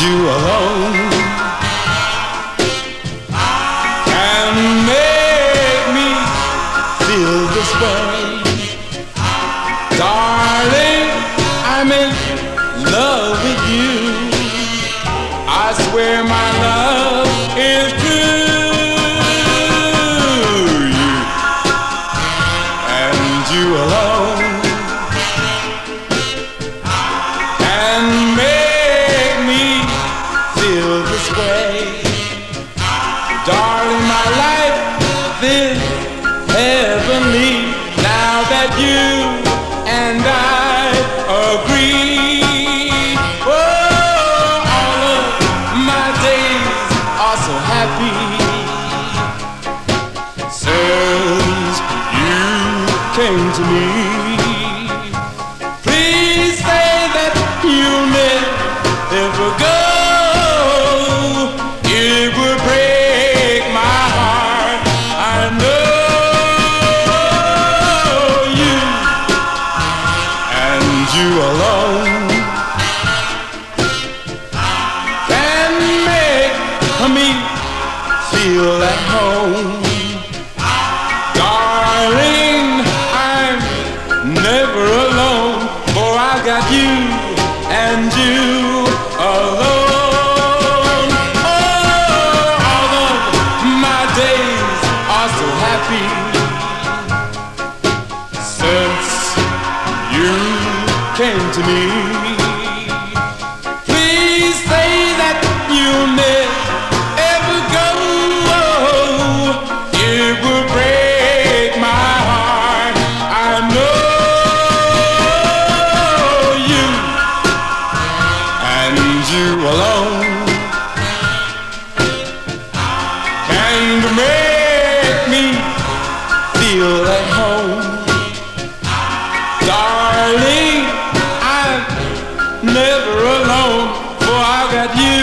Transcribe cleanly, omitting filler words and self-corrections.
you alone can make me feel this way. Darling, I'm in love with you. I swear my love is true. You and you alone can make me feel this way. Darling, my life is heavenly now that you and I agree. Oh, all of my days are so happy since you came to me. Please say that you'll never go. It would break my heart. I know you and you alone can make me feel at home. Darling, I'm never alone, for I got you and you alone. Oh, all of my days are so happy since you came to me. Please say that you'll never go. It will break my heart. I know you and you alone can make me feel at home. Darling, I'm never alone, for I got you